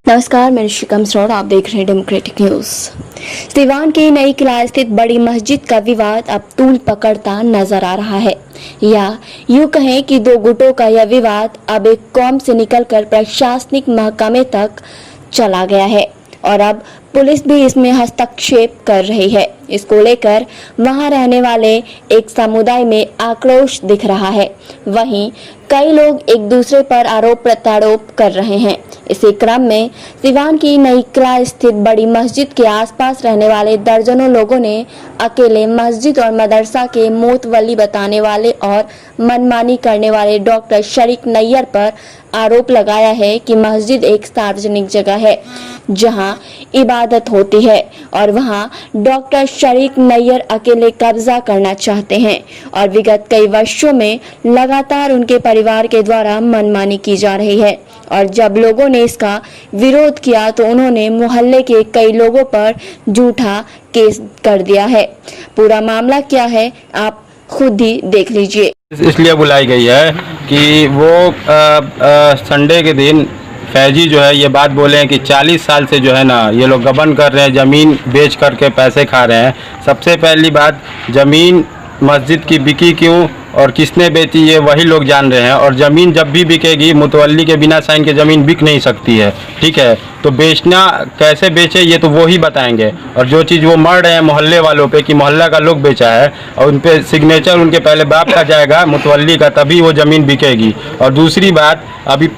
नमस्कार, मैं ऋषिकम सरोड़, आप देख रहे हैं डेमोक्रेटिक न्यूज। सिवान की नई किला स्थित बड़ी मस्जिद का विवाद अब तूल पकड़ता नजर आ रहा है, या यूं कहें कि दो गुटों का यह विवाद अब एक कौम से निकलकर प्रशासनिक महकमे तक चला गया है और अब पुलिस भी इसमें हस्तक्षेप कर रही है। इसको लेकर वहां रहने वाले एक समुदाय में आक्रोश दिख रहा है। वहीं कई लोग एक दूसरे पर आरोप प्रत्यारोप कर रहे हैं। इसी क्रम में सिवान की नई किला स्थित बड़ी मस्जिद के आसपास रहने वाले दर्जनों लोगों ने अकेले मस्जिद और मदरसा के मोतवली बताने वाले और मनमानी करने वाले डॉक्टर शरीक नैयर पर आरोप लगाया है कि मस्जिद एक सार्वजनिक जगह है जहां इबादत होती है और वहां डॉक्टर शरीक नैयर अकेले कब्जा करना चाहते हैं और विगत कई वर्षों में लगातार उनके परिवार के द्वारा मनमानी की जा रही है। और जब लोगों ने इसका विरोध किया तो उन्होंने मोहल्ले के कई लोगों पर झूठा केस कर दिया है। पूरा मामला क्या है आप खुद ही देख लीजिए। इसलिए बुलाई गई है कि वो संडे के दिन फैजी जो है ये बात बोले हैं कि 40 साल से जो है ना ये लोग गबन कर रहे हैं, ज़मीन बेच करके पैसे खा रहे हैं। सबसे पहली बात, ज़मीन मस्जिद की बिकी क्यों और किसने बेची ये वही लोग जान रहे हैं। और ज़मीन जब भी बिकेगी मुतवल्ली के बिना साइन के ज़मीन बिक नहीं सकती है, ठीक है। तो बेचना कैसे बेचे ये तो वो ही बताएंगे। और जो चीज़ वो मर रहे हैं मोहल्ले वालों पे कि मोहल्ला का लोग बेचा है और उन पे सिग्नेचर उनके पहले बाप का जाएगा मुतवल्ली का, तभी वो ज़मीन बिकेगी। और दूसरी बात, अभी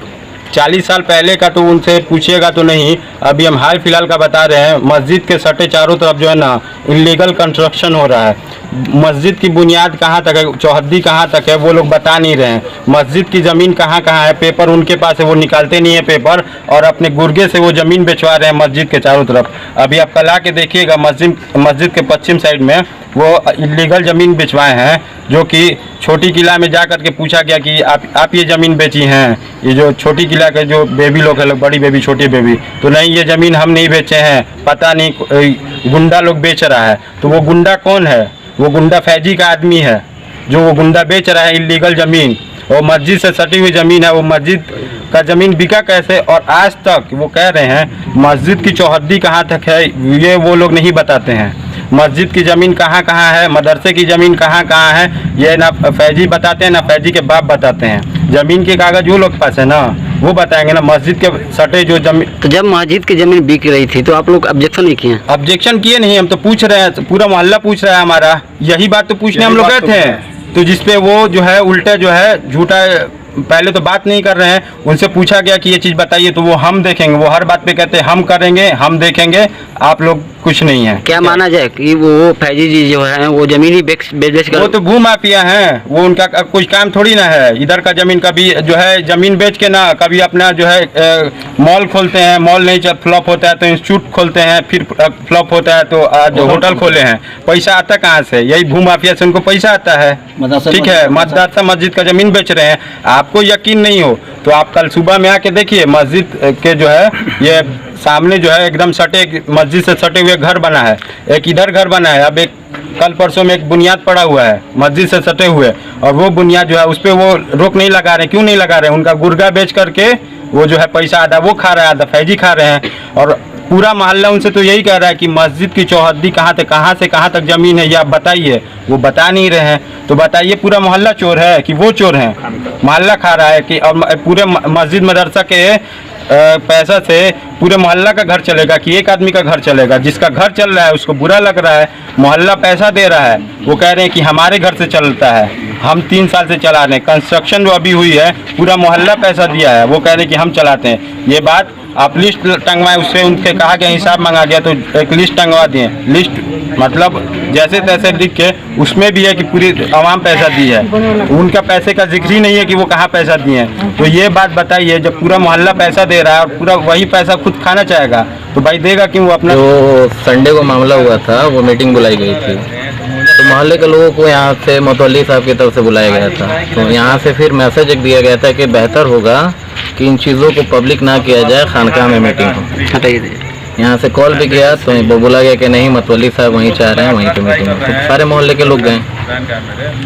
40 साल पहले का तो उनसे पूछिएगा तो नहीं, अभी हम हाल फिलहाल का बता रहे हैं। मस्जिद के सटे चारों तरफ जो है ना इलीगल कंस्ट्रक्शन हो रहा है। मस्जिद की बुनियाद कहाँ तक है, चौहद्दी कहाँ तक है, वो लोग बता नहीं रहे हैं। मस्जिद की ज़मीन कहाँ कहाँ है, पेपर उनके पास है, वो निकालते नहीं है पेपर और अपने गुर्गे से वो ज़मीन बेचवा रहे हैं मस्जिद के चारों तरफ। अभी आप कल आके देखिएगा मस्जिद के पश्चिम साइड में वो इलीगल ज़मीन बेचवाए हैं, जो कि छोटी किला में जा कर के पूछा गया कि आप ये ज़मीन बेची हैं, ये जो छोटी किला के जो बेबी लोग हैं, बड़ी बेबी छोटी बेबी, तो नहीं ये ज़मीन हम नहीं बेचे हैं, पता नहीं गुंडा लोग बेच रहा है। तो वो गुंडा कौन है? वो गुंडा फैजी का आदमी है जो वो गुंडा बेच रहा है इलीगल ज़मीन। वो मस्जिद से सटी हुई ज़मीन है, वो मस्जिद का ज़मीन बिका कैसे? और आज तक वो कह रहे हैं मस्जिद की चौहद्दी कहाँ तक है ये वो लोग नहीं बताते हैं। मस्जिद की ज़मीन कहाँ कहाँ है, मदरसे की ज़मीन कहाँ कहाँ है, ये ना फैजी बताते हैं ना फैजी के बाप बताते हैं। ज़मीन के कागज़ वो लोग पास है ना, वो बताएंगे ना। मस्जिद के सटे जो ज़मीन, तो जब मस्जिद की ज़मीन बिक रही थी तो आप लोग ऑब्जेक्शन नहीं किए? ऑब्जेक्शन किए नहीं, हम तो पूछ रहे हैं, पूरा मोहल्ला पूछ रहा है हमारा, यही बात तो पूछने हम लोग गए थे। तो जिसपे वो जो है उल्टा जो है झूठा, पहले तो बात नहीं कर रहे हैं। उनसे पूछा गया कि ये चीज़ बताइए तो वो हम देखेंगे, वो हर बात पे कहते हैं हम करेंगे, हम देखेंगे, आप लोग कुछ नहीं है। क्या माना जाए कि वो फैजी जी जो है वो ज़मीन ही बेच कर, वो तो भू माफिया हैं, वो उनका कुछ काम थोड़ी ना है। इधर का ज़मीन कभी जो है ज़मीन बेच के ना कभी अपना जो है मॉल खोलते हैं, मॉल नहीं चल फ्लॉप होता है तो इंस्टीट्यूट खोलते हैं, फिर फ्लॉप होता है तो आज होटल खोले हैं। पैसा आता कहाँ से? यही भू माफिया से उनको पैसा आता है, ठीक है। मदरसा मस्जिद का ज़मीन बेच रहे हैं। आपको यकीन नहीं हो तो आप कल सुबह में आके देखिए, मस्जिद के जो है ये सामने जो है एकदम सटे, मस्जिद से सटे हुए घर बना है। एक इधर घर बना है, अब एक कल परसों में एक बुनियाद पड़ा हुआ है मस्जिद से सटे हुए, और वो बुनियाद जो है उस पर वो रोक नहीं लगा रहे। क्यों नहीं लगा रहे? उनका गुर्गा बेच करके वो जो है पैसा आधा वो खा रहा है, आधा फैजी खा रहे हैं। और पूरा मोहल्ला उनसे तो यही कह रहा है कि मस्जिद की चौहद्दी कहाँ से कहाँ तक ज़मीन है ये आप बताइए। वो बता नहीं रहे हैं। तो बताइए पूरा मोहल्ला चोर है कि वो चोर हैं? मोहल्ला खा रहा है कि, और पूरे मस्जिद मदरसा के पैसा से पूरे मोहल्ला का घर चलेगा कि एक आदमी का घर चलेगा? जिसका घर चल रहा है उसको बुरा लग रहा है, मोहल्ला पैसा दे रहा है, वो कह रहे हैं कि हमारे घर से चलता है, हम 3 साल से चला रहे हैं। कंस्ट्रक्शन जो अभी हुई है पूरा मोहल्ला पैसा दिया है, वो कह रहे हैं कि हम चलाते हैं। ये बात आप लिस्ट टंगवाएं, उससे उनके कहा गया हिसाब मांगा गया तो एक लिस्ट टंगवा दिए। लिस्ट मतलब जैसे तैसे लिख के उसमें भी है कि पूरी आवाम पैसा दी है, उनका पैसे का जिक्र ही नहीं है कि वो कहाँ पैसा दिए हैं। तो ये बात बताइए, जब पूरा मोहल्ला पैसा दे रहा है और पूरा वही पैसा खुद खाना चाहेगा तो भाई देगा क्यों? वो अपना जो संडे को मामला हुआ था वो मीटिंग बुलाई गई थी, तो मोहल्ले के लोगों को यहाँ से मुतवल्ली साहब की तरफ से बुलाया गया था। तो यहाँ से फिर मैसेज एक दिया गया था कि बेहतर होगा कि इन चीज़ों को पब्लिक ना किया जाए, खानकाह में मीटिंग हो। यहाँ से कॉल भी किया तो वो बोला गया कि नहीं मतवली साहब वहीं चाह रहे हैं, वहीं पे मीटिंग है। तो सारे मोहल्ले के लोग गए।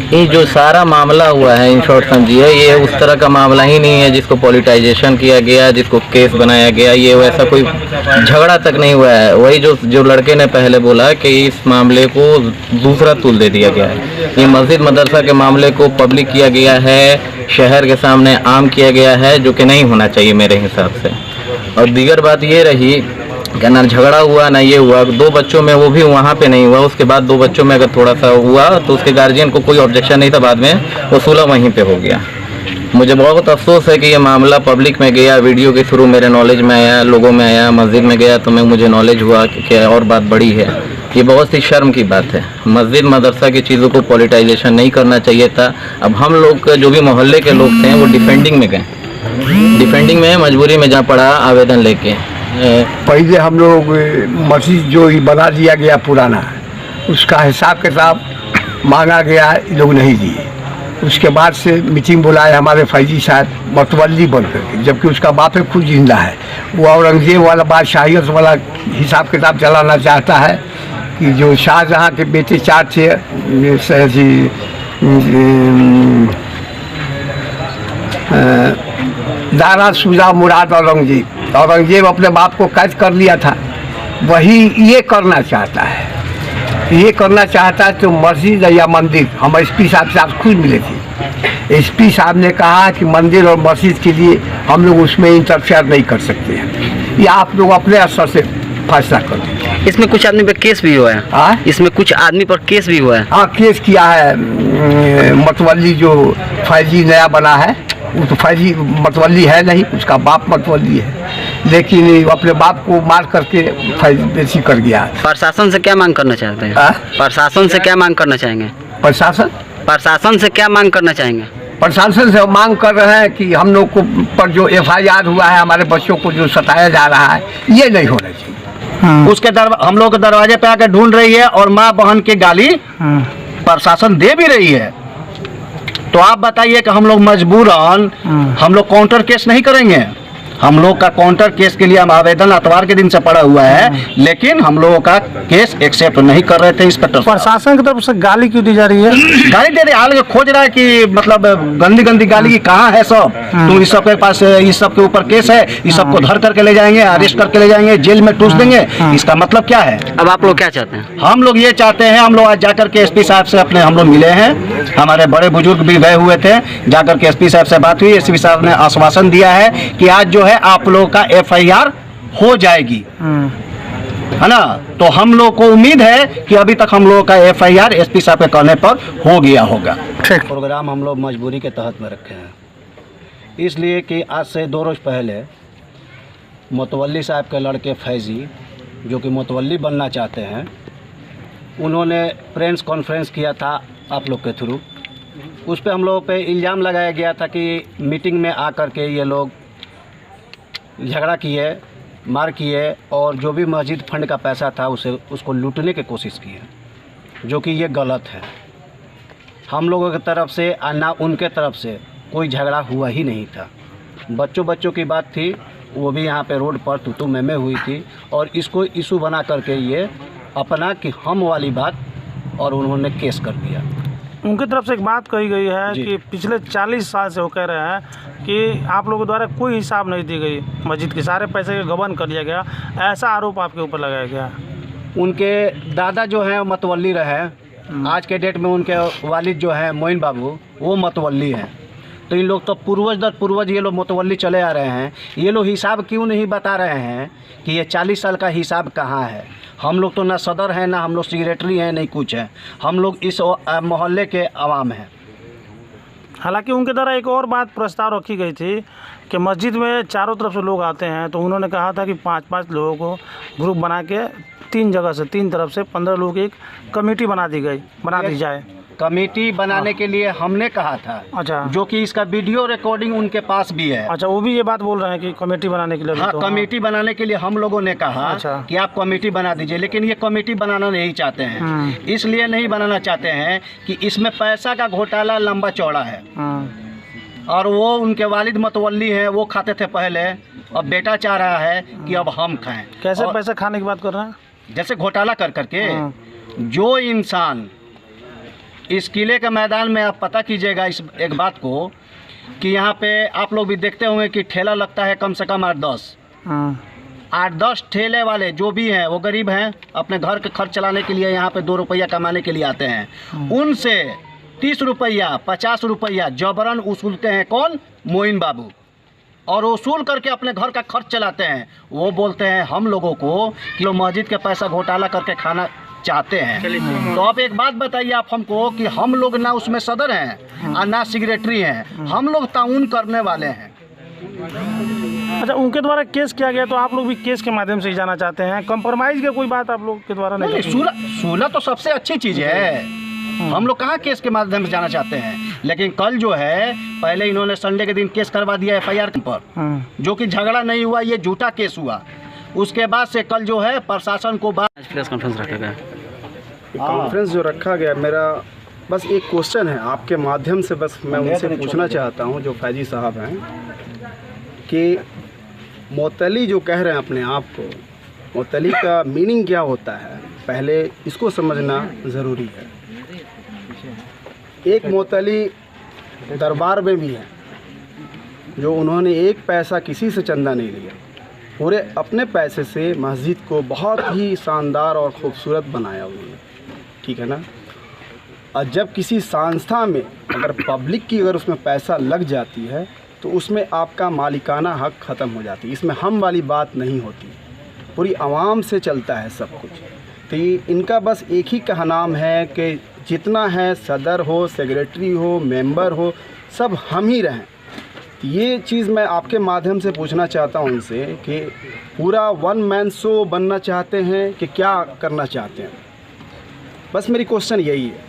ये जो सारा मामला हुआ है इन शॉर्ट समझिए, ये उस तरह का मामला ही नहीं है जिसको पॉलिटाइजेशन किया गया, जिसको केस बनाया गया। ये वैसा कोई झगड़ा तक नहीं हुआ है। वही जो लड़के ने पहले बोला कि इस मामले को दूसरा तूल दे दिया गया है। ये मस्जिद मदरसा के मामले को पब्लिक किया गया है, शहर के सामने आम किया गया है, जो कि नहीं होना चाहिए मेरे हिसाब से। और दीगर बात ये रही कि ना झगड़ा हुआ ना ये हुआ, 2 बच्चों में वो भी वहाँ पे नहीं हुआ। उसके बाद 2 बच्चों में अगर थोड़ा सा हुआ तो उसके गार्जियन को कोई ऑब्जेक्शन नहीं था, बाद में वो सुलह वहीं पे हो गया। मुझे बहुत अफसोस है कि ये मामला पब्लिक में गया, वीडियो के थ्रू मेरे नॉलेज में आया, लोगों में आया, मस्जिद में गया तो मुझे नॉलेज हुआ कि और बात बड़ी है। ये बहुत ही शर्म की बात है। मस्जिद मदरसा की चीज़ों को पॉलिटाइजेशन नहीं करना चाहिए था। अब हम लोग जो भी मोहल्ले के लोग थे वो डिफेंडिंग में गए, डिफेंडिंग में मजबूरी में जा पड़ा आवेदन लेके। पहले हम लोग मस्जिद जो ही बना दिया गया पुराना, उसका हिसाब किताब मांगा गया, ये लोग नहीं दिए। उसके बाद से मीटिंग बुलाए हमारे फैजी साहब मतवली बन करके, जबकि उसका बाप खुद जिंदा है। वो औरंगजेब वाला बादशाहियत वाला हिसाब किताब चलाना चाहता है कि जो शाहजहाँ के बेटे 4 थे, दारा सुजा मुराद औरंगजेब अपने बाप को कैद कर लिया था, वही ये करना चाहता है। ये करना चाहता है तो मस्जिद या मंदिर, हम एसपी साहब से आज खुद मिले थे। एसपी साहब ने कहा कि मंदिर और मस्जिद के लिए हम लोग उसमें इंटरफेयर नहीं कर सकते हैं, ये आप लोग अपने स्तर से फैसला कर दीजिए। इसमें कुछ आदमी पर केस भी हुआ है। इसमें कुछ आदमी पर केस भी हुआ है। हाँ, केस किया है। मतवली जो फैजी नया बना है, वो तो फैजी मतवली है नहीं, उसका बाप मतवली है, लेकिन अपने बाप को मार करके फैजी कर गया। प्रशासन से क्या मांग करना चाहते हैं? प्रशासन से क्या मांग करना चाहेंगे? प्रशासन से क्या मांग करना चाहेंगे? प्रशासन से मांग कर रहे हैं कि हम लोग को पर जो FIR हुआ है, हमारे बच्चों को जो सताया जा रहा है, ये नहीं होना चाहिए। उसके हम लोग के दरवाजे पे आकर ढूंढ रही है और माँ बहन की गाली प्रशासन दे भी रही है। तो आप बताइए कि हम लोग मजबूरन हम लोग काउंटर केस नहीं करेंगे। हम लोग का काउंटर केस के लिए हम आवेदन अतवार के दिन से पड़ा हुआ है, लेकिन हम लोगों का केस एक्सेप्ट नहीं कर रहे थे। इंस्पेक्टर प्रशासन की तरफ से गाली क्यों दी जा रही है? गाली दे रहे, हाल खोज रहा है कि मतलब गंदी गंदी गाली कहाँ है सब। तुम इस सब के पास, इस सब के ऊपर केस है, इस सब को धर करके ले जाएंगे, अरेस्ट करके ले जाएंगे, जेल में ठूस देंगे। इसका मतलब क्या है? अब आप लोग क्या चाहते हैं? हम लोग ये चाहते हैं, हम लोग आज जाकर के एसपी साहब से अपने हम लोग मिले हैं, हमारे बड़े बुजुर्ग भी गए हुए थे, जाकर के एसपी साहब से बात हुई। एसपी साहब ने आश्वासन दिया है कि आज जो है आप लोगों का FIR हो जाएगी, है ना। तो हम लोग को उम्मीद है कि अभी तक हम लोगों का FIR एसपी साहब के कहने पर हो गया होगा। प्रोग्राम हम लोग मजबूरी के तहत में रखे हैं, इसलिए कि आज से 2 रोज़ पहले मतवली साहब के लड़के फैजी, जो कि मतवली बनना चाहते हैं, उन्होंने प्रेस कॉन्फ्रेंस किया था आप लोग के थ्रू। उस पर हम लोगों पे इल्ज़ाम लगाया गया था कि मीटिंग में आकर के ये लोग झगड़ा किए, मार किए और जो भी मस्जिद फंड का पैसा था उसको लूटने की कोशिश की है, जो कि ये गलत है। हम लोगों की तरफ से ना उनके तरफ से कोई झगड़ा हुआ ही नहीं था। बच्चों की बात थी, वो भी यहाँ पे रोड पर तू मैं हुई थी, और इसको इशू बना करके ये अपना कि हम वाली बात, और उन्होंने केस कर दिया। उनकी तरफ से एक बात कही गई है कि पिछले 40 साल से वो कह रहे हैं कि आप लोगों द्वारा कोई हिसाब नहीं दी गई, मस्जिद के सारे पैसे का गबन कर लिया गया, ऐसा आरोप आपके ऊपर लगाया गया। उनके दादा जो हैं मतवली रहे, आज के डेट में उनके वालिद जो हैं मोइन बाबू, वो मतवली हैं। तो इन लोग तो पूर्वज दर पूर्वज ये लोग मतवली चले आ रहे हैं। ये लोग हिसाब क्यों नहीं बता रहे हैं कि ये 40 साल का हिसाब कहाँ है? हम लोग तो ना सदर हैं, ना हम लोग सेक्रेटरी हैं, नहीं कुछ है। हम लोग इस मोहल्ले के आवाम हैं। हालांकि उनके द्वारा एक और बात प्रस्ताव रखी गई थी कि मस्जिद में चारों तरफ से लोग आते हैं, तो उन्होंने कहा था कि 5-5 लोगों को ग्रुप बना के 3 जगह से 3 तरफ से 15 लोगों की एक कमेटी बना दी जाए। कमेटी बनाने के लिए हमने कहा था। अच्छा। जो कि इसका वीडियो रिकॉर्डिंग उनके पास भी है। अच्छा, वो भी ये बात बोल रहे हैं कि कमेटी बनाने के लिए। हाँ, कमेटी बनाने के लिए हम लोगों ने कहा। अच्छा। कि आप कमेटी बना दीजिए, लेकिन ये कमेटी बनाना नहीं चाहते हैं। इसलिए नहीं बनाना चाहते हैं कि इसमें पैसा का घोटाला लंबा चौड़ा है, और वो उनके वालिद मतवली हैं, वो खाते थे पहले अब बेटा चाह रहा है कि अब हम खाएं। कैसे और पैसा खाने की बात कर रहे हैं? जैसे घोटाला कर करके हाँ। जो इंसान इस किले के मैदान में, आप पता कीजिएगा इस एक बात को कि यहाँ पे आप लोग भी देखते होंगे कि ठेला लगता है कम से कम 8-10 ठेले वाले जो भी हैं वो गरीब हैं, अपने घर के खर्च चलाने के लिए यहाँ पे 2 रुपया कमाने के लिए आते हैं। उनसे 30 रुपया 50 रुपया जबरन वसूलते हैं कौन? मोइन बाबू। और वसूल करके अपने घर का खर्च चलाते हैं। वो बोलते हैं हम लोगों को कि वो मस्जिद के पैसा घोटाला करके खाना चाहते हैं। तो आप एक बात बताइए आप हमको कि हम लोग ना उसमें सदर हैं और ना सेक्रेटरी हैं, हम लोग ताउन करने वाले हैं। अच्छा, उनके द्वारा केस किया गया तो आप लोग भी केस के माध्यम से ही जाना चाहते हैं? कंप्रोमाइज की कोई बात आप लोग के द्वारा नहीं? सुलह तो सबसे अच्छी चीज़ है, हम लोग कहाँ केस के माध्यम से जाना चाहते हैं। लेकिन कल जो है, पहले इन्होंने संडे के दिन केस करवा दिया FIR पर, जो कि झगड़ा नहीं हुआ, ये झूठा केस हुआ। उसके बाद से कल जो है प्रशासन को आज प्रेस कॉन्फ्रेंस रखा गया। कॉन्फ्रेंस जो रखा गया, मेरा बस एक क्वेश्चन है आपके माध्यम से, बस मैं उनसे पूछना चाहता हूं जो फैजी साहब हैं कि मोतली जो कह रहे हैं अपने आप को, मोतली का मीनिंग क्या होता है, पहले इसको समझना ज़रूरी है। एक मोतली दरबार में भी है जो उन्होंने एक पैसा किसी से चंदा नहीं लिया, पूरे अपने पैसे से मस्जिद को बहुत ही शानदार और ख़ूबसूरत बनाया उन्होंने, ठीक है ना। और जब किसी संस्था में अगर पब्लिक की अगर उसमें पैसा लग जाती है तो उसमें आपका मालिकाना हक ख़त्म हो जाती है। इसमें हम वाली बात नहीं होती, पूरी आवाम से चलता है सब कुछ। तो ये इनका बस एक ही कहनाम है कि जितना है सदर हो, सेक्रेटरी हो, मेंबर हो, सब हम ही रहें। तो ये चीज़ मैं आपके माध्यम से पूछना चाहता हूँ उनसे कि पूरा वन मैन शो बनना चाहते हैं कि क्या करना चाहते हैं, बस मेरी क्वेश्चन यही है।